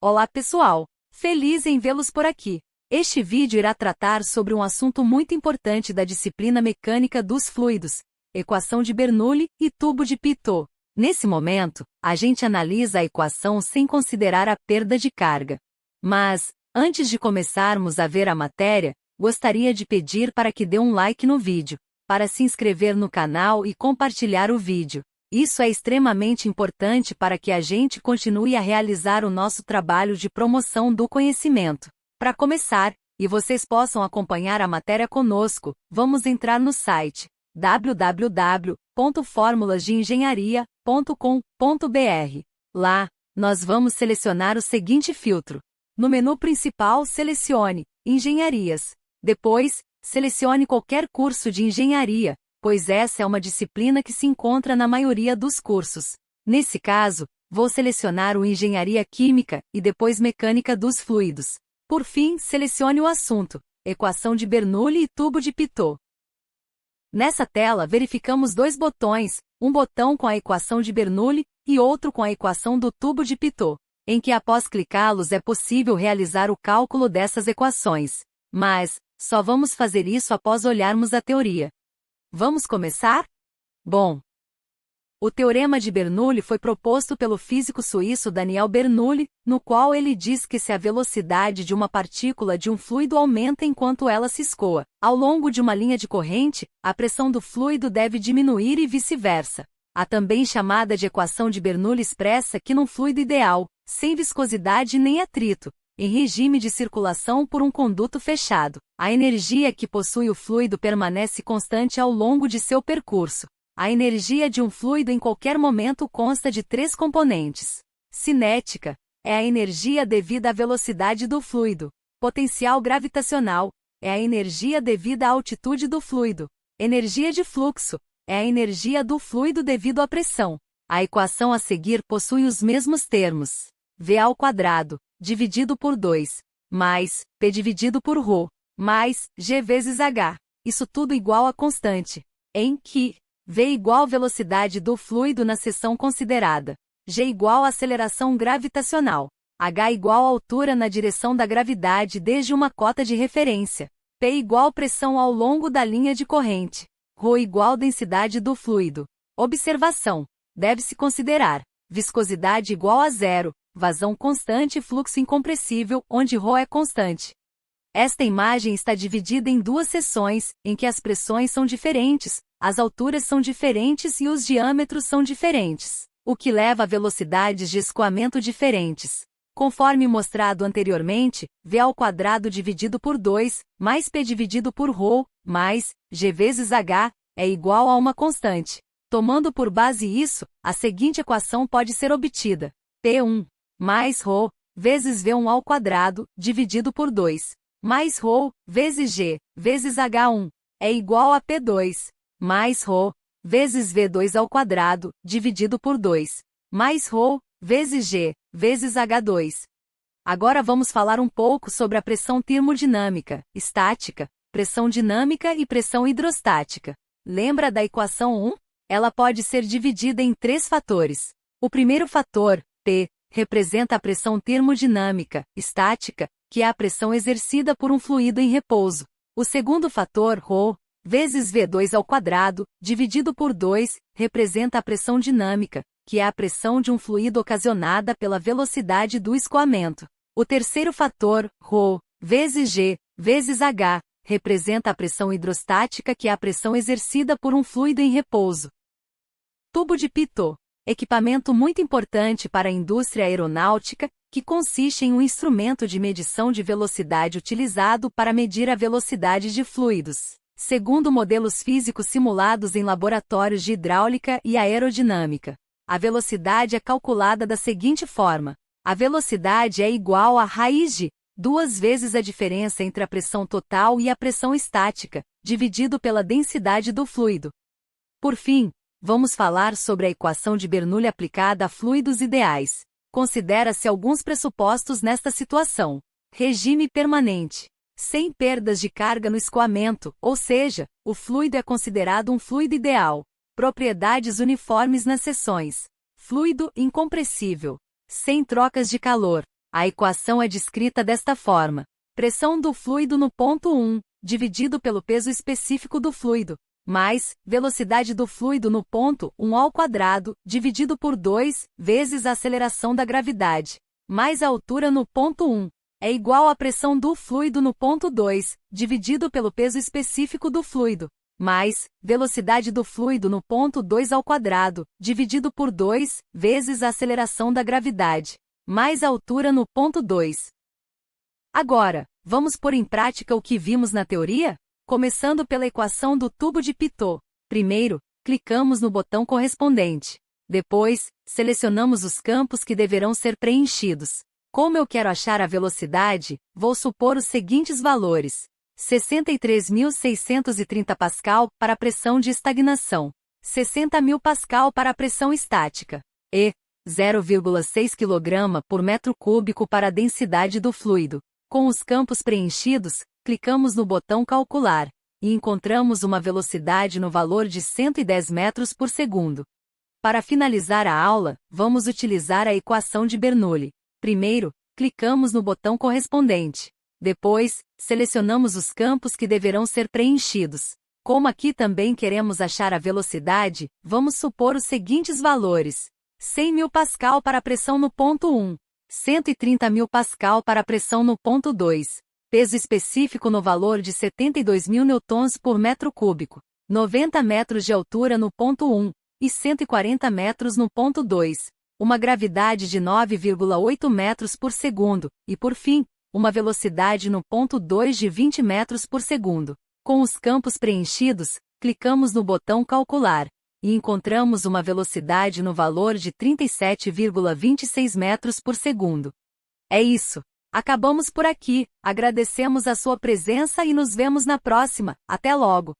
Olá pessoal! Feliz em vê-los por aqui. Este vídeo irá tratar sobre um assunto muito importante da disciplina mecânica dos fluidos, equação de Bernoulli e tubo de Pitot. Nesse momento, a gente analisa a equação sem considerar a perda de carga. Mas, antes de começarmos a ver a matéria, gostaria de pedir para que dê um like no vídeo, para se inscrever no canal e compartilhar o vídeo. Isso é extremamente importante para que a gente continue a realizar o nosso trabalho de promoção do conhecimento. Para começar, e vocês possam acompanhar a matéria conosco, vamos entrar no site www.formulasdeengenharia.com.br. Lá, nós vamos selecionar o seguinte filtro. No menu principal, selecione Engenharias. Depois, selecione qualquer curso de engenharia, pois essa é uma disciplina que se encontra na maioria dos cursos. Nesse caso, vou selecionar o Engenharia Química e depois Mecânica dos Fluidos. Por fim, selecione o assunto, Equação de Bernoulli e tubo de Pitot. Nessa tela verificamos dois botões, um botão com a equação de Bernoulli e outro com a equação do tubo de Pitot, em que após clicá-los é possível realizar o cálculo dessas equações. Mas, só vamos fazer isso após olharmos a teoria. Vamos começar? Bom, o teorema de Bernoulli foi proposto pelo físico suíço Daniel Bernoulli, no qual ele diz que se a velocidade de uma partícula de um fluido aumenta enquanto ela se escoa ao longo de uma linha de corrente, a pressão do fluido deve diminuir e vice-versa. A também chamada de equação de Bernoulli expressa que num fluido ideal, sem viscosidade nem atrito, em regime de circulação por um conduto fechado, a energia que possui o fluido permanece constante ao longo de seu percurso. A energia de um fluido em qualquer momento consta de três componentes. Cinética é a energia devida à velocidade do fluido. Potencial gravitacional é a energia devida à altitude do fluido. Energia de fluxo é a energia do fluido devido à pressão. A equação a seguir possui os mesmos termos. V² dividido por 2, mais P dividido por ρ, mais G vezes H. Isso tudo igual a constante, em que V igual velocidade do fluido na seção considerada, G igual aceleração gravitacional, H igual altura na direção da gravidade desde uma cota de referência, P igual pressão ao longo da linha de corrente, ρ igual densidade do fluido. Observação: deve-se considerar viscosidade igual a zero, vazão constante e fluxo incompressível, onde ρ é constante. Esta imagem está dividida em duas seções, em que as pressões são diferentes, as alturas são diferentes e os diâmetros são diferentes, o que leva a velocidades de escoamento diferentes. Conforme mostrado anteriormente, V² dividido por 2, mais P dividido por ρ, mais G vezes H, é igual a uma constante. Tomando por base isso, a seguinte equação pode ser obtida. P1 mais ρ vezes V1² dividido por 2, mais ρ vezes G vezes H1 é igual a P2 mais ρ vezes V2² dividido por 2, mais ρ vezes G vezes H2. Agora vamos falar um pouco sobre a pressão termodinâmica, estática, pressão dinâmica e pressão hidrostática. Lembra da equação 1? Ela pode ser dividida em três fatores. O primeiro fator, P, representa a pressão termodinâmica, estática, que é a pressão exercida por um fluido em repouso. O segundo fator, ρ, vezes V2² dividido por 2, representa a pressão dinâmica, que é a pressão de um fluido ocasionada pela velocidade do escoamento. O terceiro fator, ρ, vezes G, vezes H, representa a pressão hidrostática, que é a pressão exercida por um fluido em repouso. Tubo de Pitot. Equipamento muito importante para a indústria aeronáutica, que consiste em um instrumento de medição de velocidade utilizado para medir a velocidade de fluidos, segundo modelos físicos simulados em laboratórios de hidráulica e aerodinâmica. A velocidade é calculada da seguinte forma: a velocidade é igual a raiz de 2 vezes a diferença entre a pressão total e a pressão estática, dividido pela densidade do fluido. Por fim, vamos falar sobre a equação de Bernoulli aplicada a fluidos ideais. Considera-se alguns pressupostos nesta situação. Regime permanente. Sem perdas de carga no escoamento, ou seja, o fluido é considerado um fluido ideal. Propriedades uniformes nas seções. Fluido incompressível. Sem trocas de calor. A equação é descrita desta forma. Pressão do fluido no ponto 1, dividido pelo peso específico do fluido, mais velocidade do fluido no ponto 1 ao quadrado, dividido por 2, vezes a aceleração da gravidade, mais a altura no ponto 1, é igual à pressão do fluido no ponto 2, dividido pelo peso específico do fluido, mais velocidade do fluido no ponto 2 ao quadrado, dividido por 2, vezes a aceleração da gravidade, mais a altura no ponto 2. Agora, vamos pôr em prática o que vimos na teoria? Começando pela equação do tubo de Pitot. Primeiro, clicamos no botão correspondente. Depois, selecionamos os campos que deverão ser preenchidos. Como eu quero achar a velocidade, vou supor os seguintes valores: 63.630 pascal para a pressão de estagnação, 60.000 pascal para a pressão estática, e 0,6 kg por metro cúbico para a densidade do fluido. Com os campos preenchidos, clicamos no botão Calcular, e encontramos uma velocidade no valor de 110 metros por segundo. Para finalizar a aula, vamos utilizar a equação de Bernoulli. Primeiro, clicamos no botão correspondente. Depois, selecionamos os campos que deverão ser preenchidos. Como aqui também queremos achar a velocidade, vamos supor os seguintes valores: 100.000 pascal para a pressão no ponto 1, 130.000 pascal para a pressão no ponto 2, peso específico no valor de 72.000 newtons por metro cúbico, 90 metros de altura no ponto 1 e 140 metros no ponto 2, uma gravidade de 9,8 metros por segundo e, por fim, uma velocidade no ponto 2 de 20 metros por segundo. Com os campos preenchidos, clicamos no botão Calcular e encontramos uma velocidade no valor de 37,26 metros por segundo. É isso. Acabamos por aqui. Agradecemos a sua presença e nos vemos na próxima. Até logo!